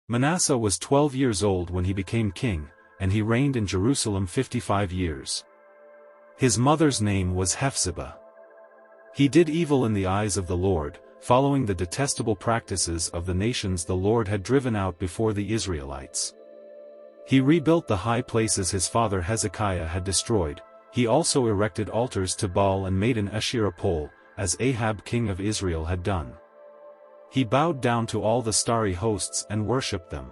Manasseh was 12 years old when he became king, and he reigned in Jerusalem 55 years. His mother's name was Hephzibah. He did evil in the eyes of the Lord, following the detestable practices of the nations the Lord had driven out before the Israelites. He rebuilt the high places his father Hezekiah had destroyed. He also erected altars to Baal and made an Asherah pole, as Ahab king of Israel had done. He bowed down to all the starry hosts and worshipped them.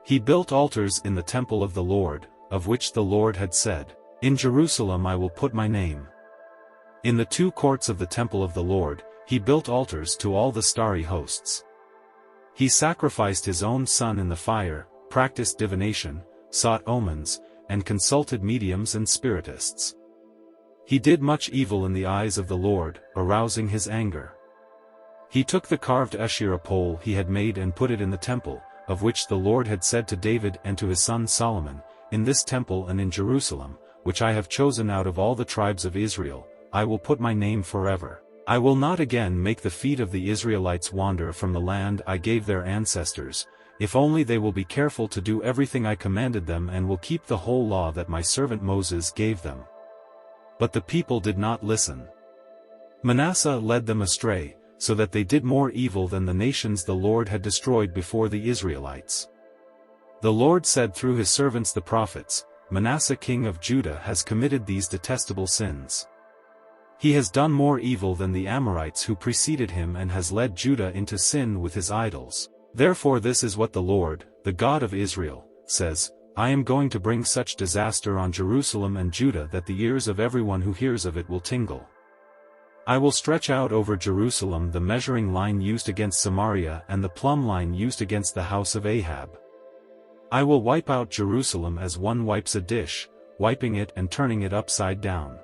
He built altars in the temple of the Lord, of which the Lord had said, "In Jerusalem I will put my name." In the two courts of the temple of the Lord, he built altars to all the starry hosts. He sacrificed his own son in the fire, practiced divination, sought omens, and consulted mediums and spiritists. He did much evil in the eyes of the Lord, arousing his anger. He took the carved Asherah pole he had made and put it in the temple, of which the Lord had said to David and to his son Solomon, "In this temple and in Jerusalem, which I have chosen out of all the tribes of Israel, I will put my name forever. I will not again make the feet of the Israelites wander from the land I gave their ancestors, if only they will be careful to do everything I commanded them and will keep the whole law that my servant Moses gave them." But the people did not listen. Manasseh led them astray, so that they did more evil than the nations the Lord had destroyed before the Israelites. The Lord said through his servants the prophets, "Manasseh king of Judah has committed these detestable sins. He has done more evil than the Amorites who preceded him and has led Judah into sin with his idols. Therefore this is what the Lord, the God of Israel, says, I am going to bring such disaster on Jerusalem and Judah that the ears of everyone who hears of it will tingle. I will stretch out over Jerusalem the measuring line used against Samaria and the plumb line used against the house of Ahab. I will wipe out Jerusalem as one wipes a dish, wiping it and turning it upside down.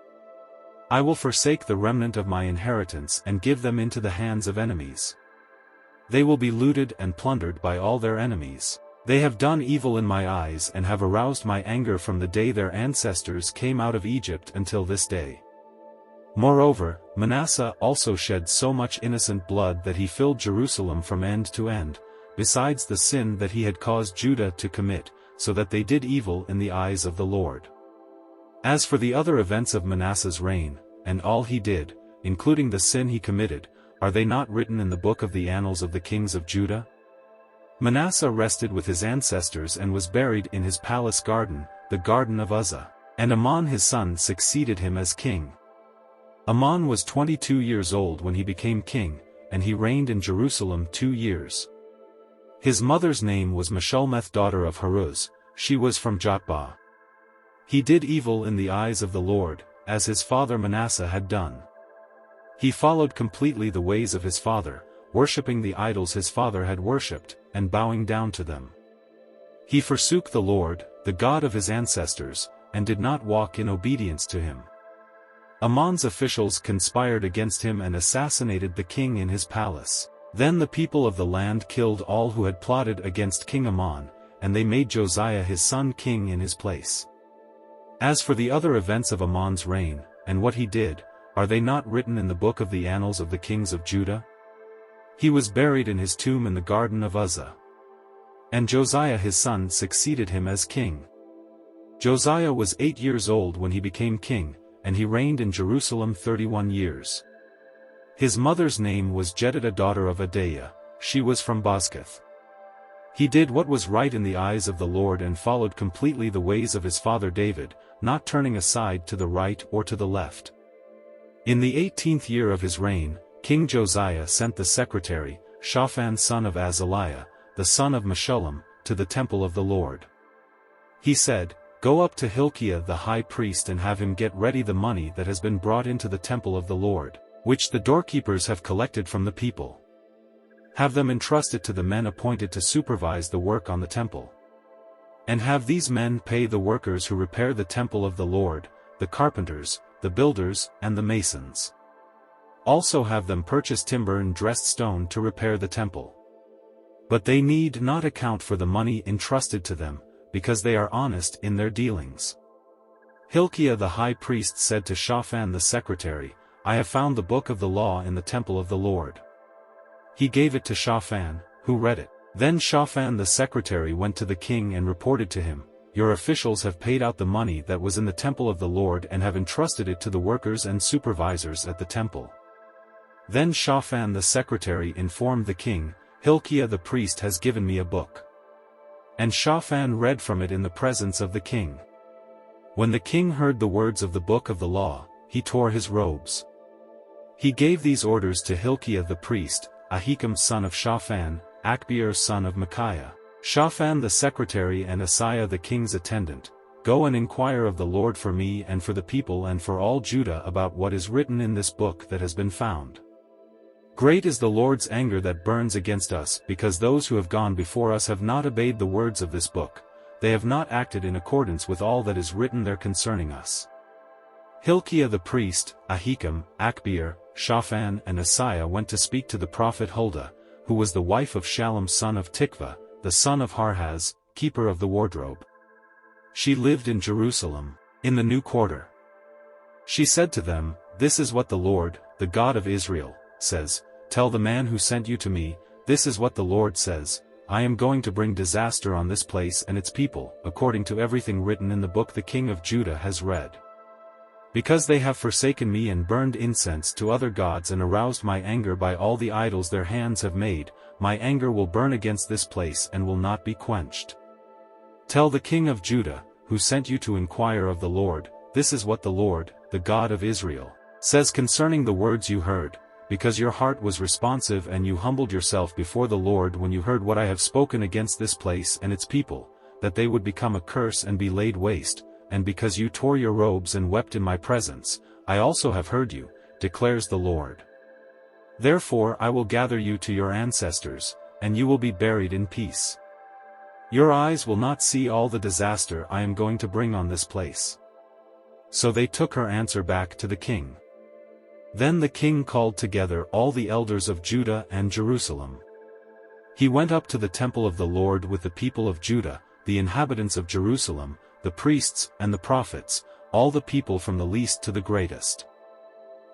I will forsake the remnant of my inheritance and give them into the hands of enemies. They will be looted and plundered by all their enemies. They have done evil in my eyes and have aroused my anger from the day their ancestors came out of Egypt until this day. Moreover, Manasseh also shed so much innocent blood that he filled Jerusalem from end to end, besides the sin that he had caused Judah to commit, so that they did evil in the eyes of the Lord. As for the other events of Manasseh's reign, and all he did, including the sin he committed, are they not written in the book of the annals of the kings of Judah? Manasseh rested with his ancestors and was buried in his palace garden, the garden of Uzzah, and Amon his son succeeded him as king. Amon was 22 years old when he became king, and he reigned in Jerusalem 2 years. His mother's name was Meshullemeth daughter of Haruz, she was from Jotbah. He did evil in the eyes of the Lord, as his father Manasseh had done. He followed completely the ways of his father, worshipping the idols his father had worshipped, and bowing down to them. He forsook the Lord, the God of his ancestors, and did not walk in obedience to him. Amon's officials conspired against him and assassinated the king in his palace. Then the people of the land killed all who had plotted against King Amon, and they made Josiah his son king in his place. As for the other events of Amon's reign, and what he did, are they not written in the book of the annals of the kings of Judah? He was buried in his tomb in the garden of Uzzah. And Josiah his son succeeded him as king. Josiah was 8 years old when he became king, and he reigned in Jerusalem 31 years. His mother's name was Jedidah daughter of Adaiah, she was from Bozkath. He did what was right in the eyes of the Lord and followed completely the ways of his father David, not turning aside to the right or to the left. In the 18th year of his reign, King Josiah sent the secretary, Shaphan son of Azaliah, the son of Meshullam, to the temple of the Lord. He said, "Go up to Hilkiah the high priest and have him get ready the money that has been brought into the temple of the Lord, which the doorkeepers have collected from the people. Have them entrust it to the men appointed to supervise the work on the temple. And have these men pay the workers who repair the temple of the Lord, the carpenters, the builders, and the masons. Also have them purchase timber and dressed stone to repair the temple. But they need not account for the money entrusted to them, because they are honest in their dealings." Hilkiah the high priest said to Shaphan the secretary, "I have found the book of the law in the temple of the Lord." He gave it to Shaphan, who read it. Then Shaphan the secretary went to the king and reported to him, "Your officials have paid out the money that was in the temple of the Lord and have entrusted it to the workers and supervisors at the temple." Then Shaphan the secretary informed the king, "Hilkiah the priest has given me a book." And Shaphan read from it in the presence of the king. When the king heard the words of the book of the law, he tore his robes. He gave these orders to Hilkiah the priest, Ahikam son of Shaphan, Akbeer son of Micaiah, Shaphan the secretary and Asaiah the king's attendant, "Go and inquire of the Lord for me and for the people and for all Judah about what is written in this book that has been found. Great is the Lord's anger that burns against us because those who have gone before us have not obeyed the words of this book, they have not acted in accordance with all that is written there concerning us." Hilkiah the priest, Ahikam, Akbeer, Shaphan and Asaiah went to speak to the prophet Huldah, who was the wife of Shallum son of Tikvah, the son of Harhas, keeper of the wardrobe. She lived in Jerusalem, in the new quarter. She said to them, "This is what the Lord, the God of Israel, says, Tell the man who sent you to me, this is what the Lord says, I am going to bring disaster on this place and its people, according to everything written in the book the king of Judah has read. Because they have forsaken me and burned incense to other gods and aroused my anger by all the idols their hands have made, my anger will burn against this place and will not be quenched. Tell the king of Judah, who sent you to inquire of the Lord, this is what the Lord, the God of Israel, says concerning the words you heard, because your heart was responsive and you humbled yourself before the Lord when you heard what I have spoken against this place and its people, that they would become a curse and be laid waste, and because you tore your robes and wept in my presence, I also have heard you, declares the Lord. Therefore I will gather you to your ancestors, and you will be buried in peace. Your eyes will not see all the disaster I am going to bring on this place." So they took her answer back to the king. Then the king called together all the elders of Judah and Jerusalem. He went up to the temple of the Lord with the people of Judah, the inhabitants of Jerusalem, the priests and the prophets, all the people from the least to the greatest.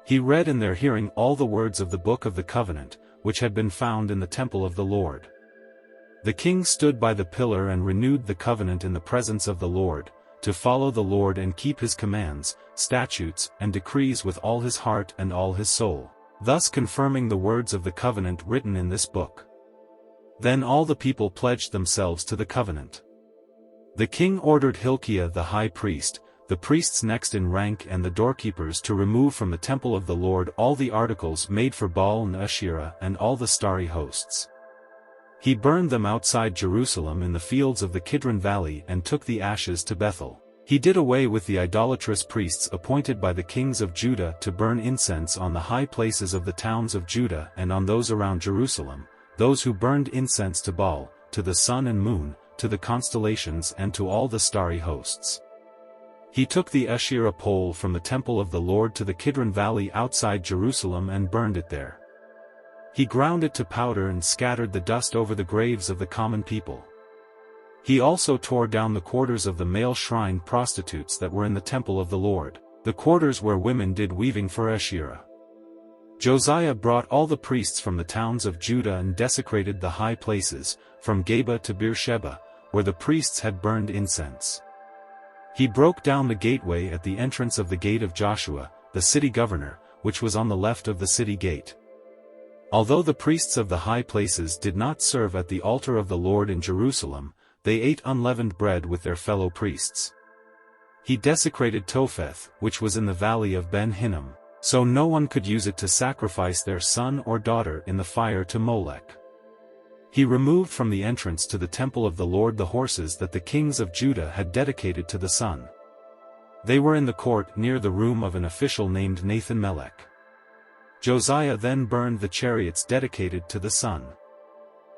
He read in their hearing all the words of the book of the covenant, which had been found in the temple of the Lord. The king stood by the pillar and renewed the covenant in the presence of the Lord, to follow the Lord and keep his commands, statutes, and decrees with all his heart and all his soul, thus confirming the words of the covenant written in this book. Then all the people pledged themselves to the covenant. The king ordered Hilkiah the high priest, the priests next in rank and the doorkeepers to remove from the temple of the Lord all the articles made for Baal and Asherah and all the starry hosts. He burned them outside Jerusalem in the fields of the Kidron Valley and took the ashes to Bethel. He did away with the idolatrous priests appointed by the kings of Judah to burn incense on the high places of the towns of Judah and on those around Jerusalem, those who burned incense to Baal, to the sun and moon, to the constellations and to all the starry hosts. He took the Asherah pole from the temple of the Lord to the Kidron Valley outside Jerusalem and burned it there. He ground it to powder and scattered the dust over the graves of the common people. He also tore down the quarters of the male shrine prostitutes that were in the temple of the Lord, the quarters where women did weaving for Asherah. Josiah brought all the priests from the towns of Judah and desecrated the high places, from Geba to Beersheba, where the priests had burned incense. He broke down the gateway at the entrance of the gate of Joshua, the city governor, which was on the left of the city gate. Although the priests of the high places did not serve at the altar of the Lord in Jerusalem, they ate unleavened bread with their fellow priests. He desecrated Topheth, which was in the valley of Ben Hinnom, so no one could use it to sacrifice their son or daughter in the fire to Molech. He removed from the entrance to the temple of the Lord the horses that the kings of Judah had dedicated to the sun. They were in the court near the room of an official named Nathan-Melech. Josiah then burned the chariots dedicated to the sun.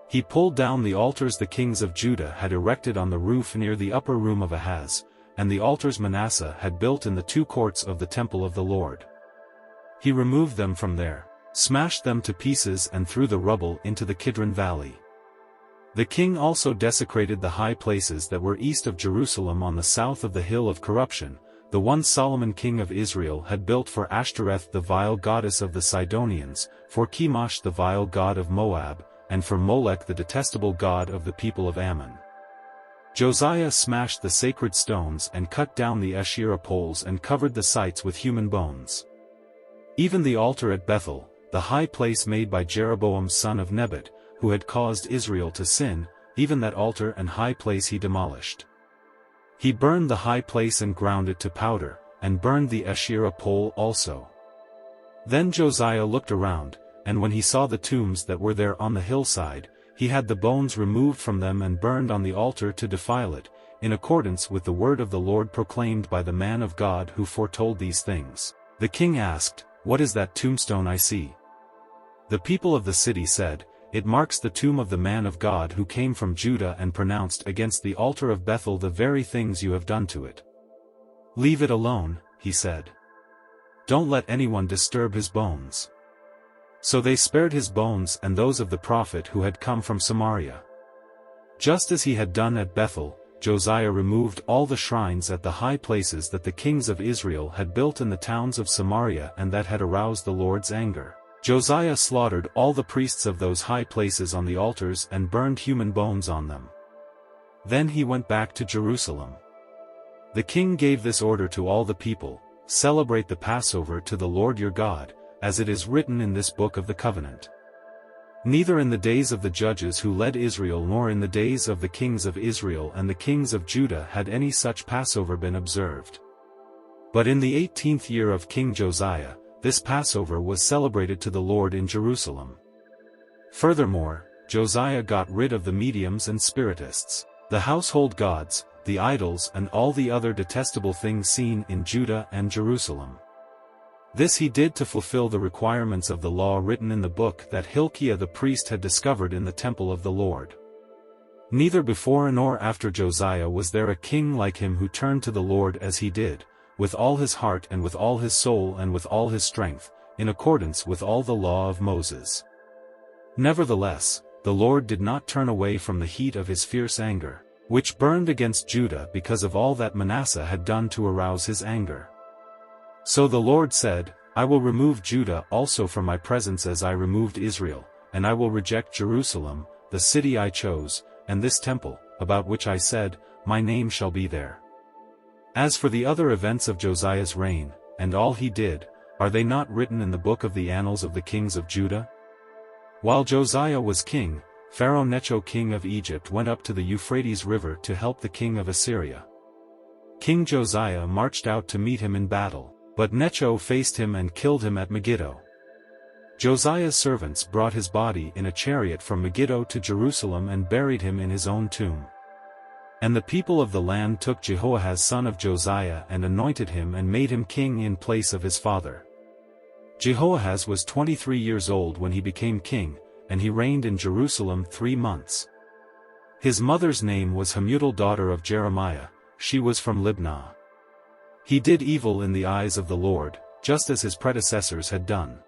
He pulled down the altars the kings of Judah had erected on the roof near the upper room of Ahaz, and the altars Manasseh had built in the two courts of the temple of the Lord. He removed them from there, smashed them to pieces and threw the rubble into the Kidron Valley. The king also desecrated the high places that were east of Jerusalem on the south of the hill of corruption, the one Solomon king of Israel had built for Ashtoreth the vile goddess of the Sidonians, for Chemosh the vile god of Moab, and for Molech the detestable god of the people of Ammon. Josiah smashed the sacred stones and cut down the Asherah poles and covered the sites with human bones. Even the altar at Bethel, the high place made by Jeroboam son of Nebat, who had caused Israel to sin, even that altar and high place he demolished. He burned the high place and ground it to powder, and burned the Asherah pole also. Then Josiah looked around, and when he saw the tombs that were there on the hillside, he had the bones removed from them and burned on the altar to defile it, in accordance with the word of the Lord proclaimed by the man of God who foretold these things. The king asked, "What is that tombstone I see?" The people of the city said, "It marks the tomb of the man of God who came from Judah and pronounced against the altar of Bethel the very things you have done to it." "Leave it alone," he said. "Don't let anyone disturb his bones." So they spared his bones and those of the prophet who had come from Samaria. Just as he had done at Bethel, Josiah removed all the shrines at the high places that the kings of Israel had built in the towns of Samaria and that had aroused the Lord's anger. Josiah slaughtered all the priests of those high places on the altars and burned human bones on them. Then he went back to Jerusalem. The king gave this order to all the people: "Celebrate the Passover to the Lord your God, as it is written in this book of the covenant." Neither in the days of the judges who led Israel nor in the days of the kings of Israel and the kings of Judah had any such Passover been observed. But in the 18th year of King Josiah, this Passover was celebrated to the Lord in Jerusalem. Furthermore, Josiah got rid of the mediums and spiritists, the household gods, the idols and all the other detestable things seen in Judah and Jerusalem. This he did to fulfill the requirements of the law written in the book that Hilkiah the priest had discovered in the temple of the Lord. Neither before nor after Josiah was there a king like him who turned to the Lord as he did, with all his heart and with all his soul and with all his strength, in accordance with all the law of Moses. Nevertheless, the Lord did not turn away from the heat of his fierce anger, which burned against Judah because of all that Manasseh had done to arouse his anger. So the Lord said, "I will remove Judah also from my presence as I removed Israel, and I will reject Jerusalem, the city I chose, and this temple, about which I said, my name shall be there." As for the other events of Josiah's reign, and all he did, are they not written in the book of the annals of the kings of Judah? While Josiah was king, Pharaoh Necho king of Egypt went up to the Euphrates River to help the king of Assyria. King Josiah marched out to meet him in battle, but Necho faced him and killed him at Megiddo. Josiah's servants brought his body in a chariot from Megiddo to Jerusalem and buried him in his own tomb. And the people of the land took Jehoahaz son of Josiah and anointed him and made him king in place of his father. Jehoahaz was 23 years old when he became king, and he reigned in Jerusalem 3 months. His mother's name was Hamutal daughter of Jeremiah, she was from Libnah. He did evil in the eyes of the Lord, just as his predecessors had done.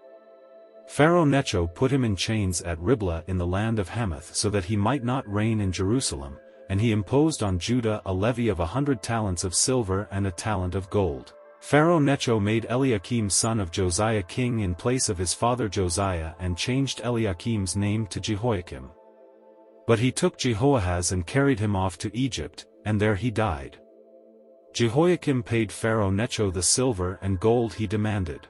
Pharaoh Necho put him in chains at Riblah in the land of Hamath so that he might not reign in Jerusalem, and he imposed on Judah a levy of 100 talents of silver and a talent of gold. Pharaoh Necho made Eliakim son of Josiah king in place of his father Josiah and changed Eliakim's name to Jehoiakim. But he took Jehoahaz and carried him off to Egypt, and there he died. Jehoiakim paid Pharaoh Necho the silver and gold he demanded.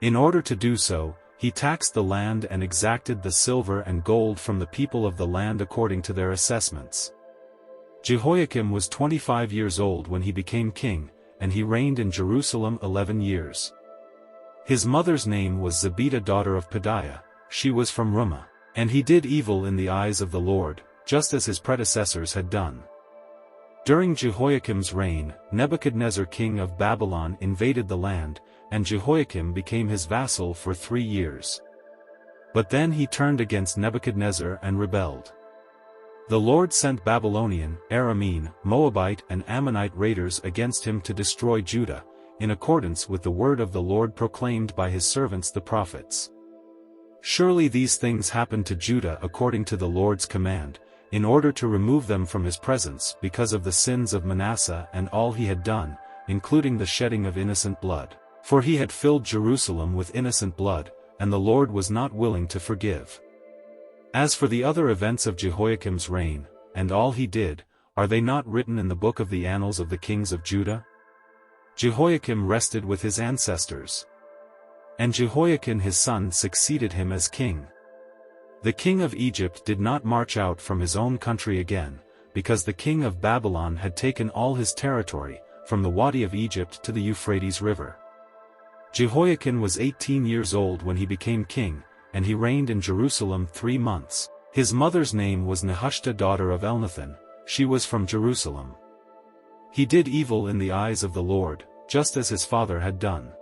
In order to do so, he taxed the land and exacted the silver and gold from the people of the land according to their assessments. Jehoiakim was 25 years old when he became king, and he reigned in Jerusalem 11 years. His mother's name was Zebidah daughter of Pedaiah, she was from Rumah, and he did evil in the eyes of the Lord, just as his predecessors had done. During Jehoiakim's reign, Nebuchadnezzar king of Babylon invaded the land, and Jehoiakim became his vassal for 3 years. But then he turned against Nebuchadnezzar and rebelled. The Lord sent Babylonian, Aramean, Moabite and Ammonite raiders against him to destroy Judah, in accordance with the word of the Lord proclaimed by his servants the prophets. Surely these things happened to Judah according to the Lord's command, in order to remove them from his presence because of the sins of Manasseh and all he had done, including the shedding of innocent blood. For he had filled Jerusalem with innocent blood, and the Lord was not willing to forgive. As for the other events of Jehoiakim's reign, and all he did, are they not written in the book of the annals of the kings of Judah? Jehoiakim rested with his ancestors. And Jehoiakim his son succeeded him as king. The king of Egypt did not march out from his own country again, because the king of Babylon had taken all his territory, from the Wadi of Egypt to the Euphrates River. Jehoiakim was 18 years old when he became king, and he reigned in Jerusalem 3 months. His mother's name was Nehushta, daughter of Elnathan. She was from Jerusalem. He did evil in the eyes of the Lord, just as his father had done.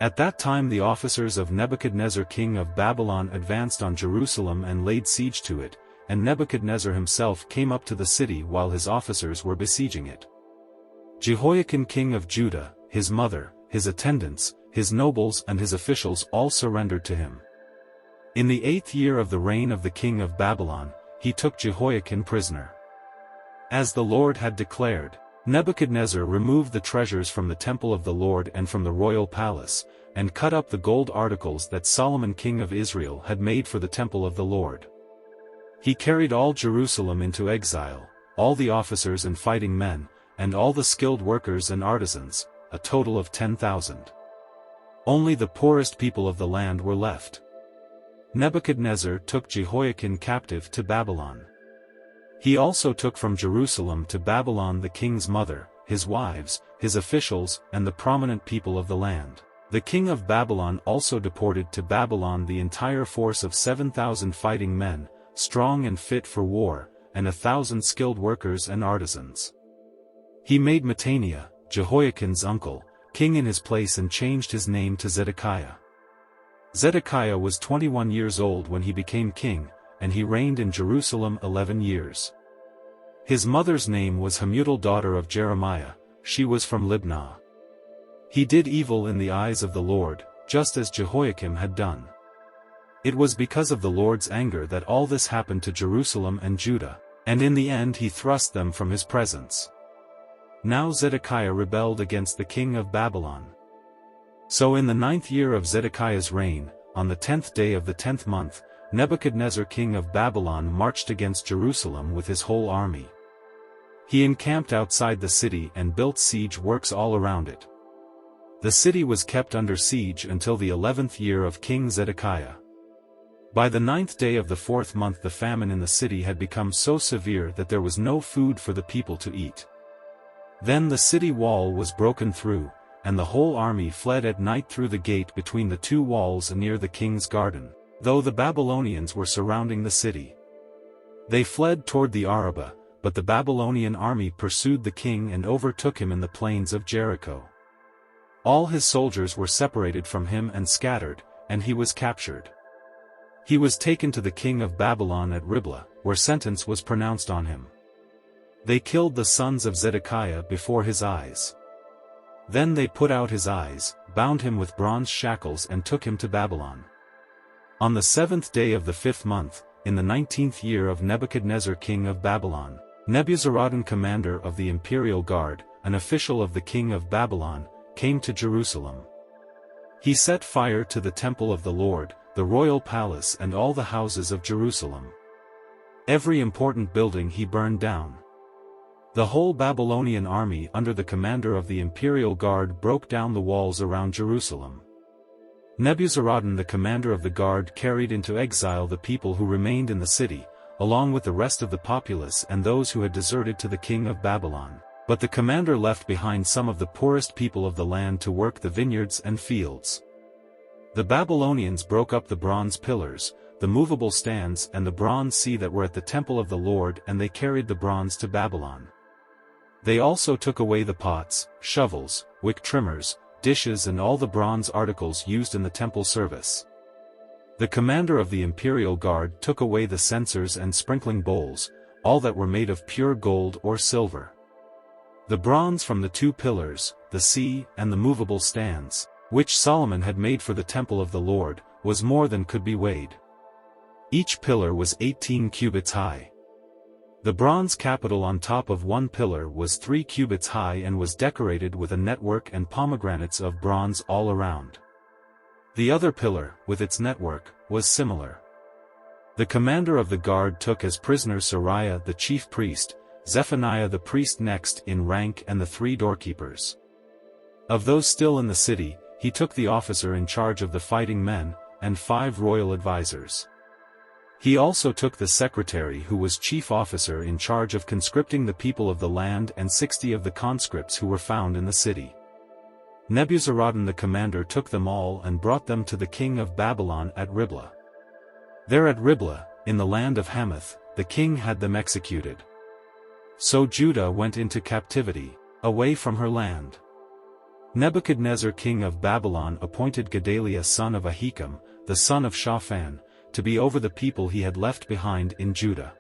At that time the officers of Nebuchadnezzar king of Babylon advanced on Jerusalem and laid siege to it, and Nebuchadnezzar himself came up to the city while his officers were besieging it. Jehoiakim king of Judah, his mother, his attendants, his nobles and his officials all surrendered to him. In the 8th year of the reign of the king of Babylon, he took Jehoiakim prisoner. As the Lord had declared, Nebuchadnezzar removed the treasures from the temple of the Lord and from the royal palace, and cut up the gold articles that Solomon king of Israel had made for the temple of the Lord. He carried all Jerusalem into exile, all the officers and fighting men, and all the skilled workers and artisans, a total of 10,000. Only the poorest people of the land were left. Nebuchadnezzar took Jehoiakim captive to Babylon. He also took from Jerusalem to Babylon the king's mother, his wives, his officials, and the prominent people of the land. The king of Babylon also deported to Babylon the entire force of 7,000 fighting men, strong and fit for war, and 1,000 skilled workers and artisans. He made Mattaniah, Jehoiakim's uncle, king in his place and changed his name to Zedekiah. Zedekiah was 21 years old when he became king, and he reigned in Jerusalem 11 years. His mother's name was Hamutal, daughter of Jeremiah. She was from Libnah. He did evil in the eyes of the Lord, just as Jehoiakim had done. It was because of the Lord's anger that all this happened to Jerusalem and Judah, and in the end he thrust them from his presence. Now Zedekiah rebelled against the king of Babylon. So in the 9th year of Zedekiah's reign, on the 10th day of the 10th month, Nebuchadnezzar king of Babylon marched against Jerusalem with his whole army. He encamped outside the city and built siege works all around it. The city was kept under siege until the 11th year of King Zedekiah. By the 9th day of the 4th month the famine in the city had become so severe that there was no food for the people to eat. Then the city wall was broken through, and the whole army fled at night through the gate between the 2 walls near the king's garden, though the Babylonians were surrounding the city. They fled toward the Arabah, but the Babylonian army pursued the king and overtook him in the plains of Jericho. All his soldiers were separated from him and scattered, and he was captured. He was taken to the king of Babylon at Riblah, where sentence was pronounced on him. They killed the sons of Zedekiah before his eyes. Then they put out his eyes, bound him with bronze shackles and took him to Babylon. On the 7th day of the 5th month, in the 19th year of Nebuchadnezzar king of Babylon, Nebuzaradan commander of the imperial guard, an official of the king of Babylon, came to Jerusalem. He set fire to the temple of the Lord, the royal palace and all the houses of Jerusalem. Every important building he burned down. The whole Babylonian army under the commander of the imperial guard broke down the walls around Jerusalem. Nebuzaradan the commander of the guard carried into exile the people who remained in the city, along with the rest of the populace and those who had deserted to the king of Babylon. But the commander left behind some of the poorest people of the land to work the vineyards and fields. The Babylonians broke up the bronze pillars, the movable stands and the bronze sea that were at the temple of the Lord, and they carried the bronze to Babylon. They also took away the pots, shovels, wick trimmers, dishes and all the bronze articles used in the temple service. The commander of the imperial guard took away the censers and sprinkling bowls, all that were made of pure gold or silver. The bronze from the 2 pillars, the sea and the movable stands, which Solomon had made for the temple of the Lord, was more than could be weighed. Each pillar was 18 cubits high. The bronze capital on top of one pillar was 3 cubits high and was decorated with a network and pomegranates of bronze all around. The other pillar, with its network, was similar. The commander of the guard took as prisoners Seraiah the chief priest, Zephaniah the priest next in rank, and the 3 doorkeepers. Of those still in the city, he took the officer in charge of the fighting men, and 5 royal advisers. He also took the secretary who was chief officer in charge of conscripting the people of the land, and 60 of the conscripts who were found in the city. Nebuzaradan the commander took them all and brought them to the king of Babylon at Riblah. There at Riblah, in the land of Hamath, the king had them executed. So Judah went into captivity, away from her land. Nebuchadnezzar king of Babylon appointed Gedaliah son of Ahikam, the son of Shaphan, to be over the people he had left behind in Judah.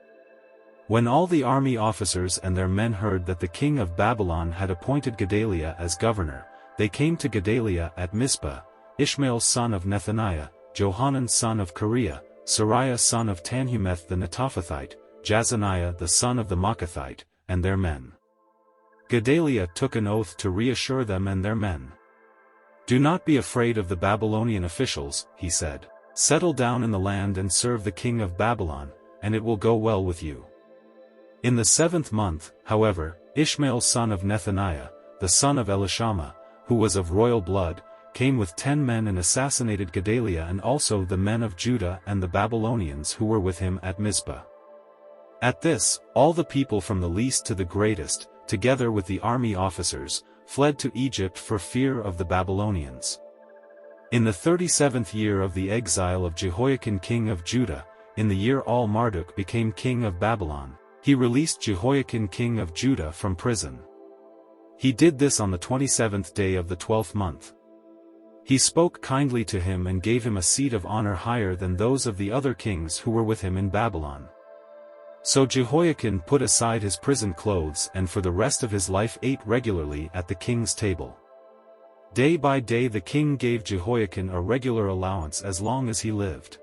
When all the army officers and their men heard that the king of Babylon had appointed Gedaliah as governor, they came to Gedaliah at Mizpah, Ishmael son of Nethaniah, Johanan son of Kareah, Seraiah son of Tanhumeth the Netophathite, Jazaniah the son of the Maacathite, and their men. Gedaliah took an oath to reassure them and their men. "Do not be afraid of the Babylonian officials," he said. "Settle down in the land and serve the king of Babylon, and it will go well with you." In the 7th month, however, Ishmael son of Nethaniah, the son of Elishama, who was of royal blood, came with 10 men and assassinated Gedaliah and also the men of Judah and the Babylonians who were with him at Mizpah. At this, all the people from the least to the greatest, together with the army officers, fled to Egypt for fear of the Babylonians. In the 37th year of the exile of Jehoiakim king of Judah, in the year Marduk became king of Babylon, he released Jehoiakim king of Judah from prison. He did this on the 27th day of the 12th month. He spoke kindly to him and gave him a seat of honor higher than those of the other kings who were with him in Babylon. So Jehoiakim put aside his prison clothes and for the rest of his life ate regularly at the king's table. Day by day the king gave Jehoiakim a regular allowance as long as he lived.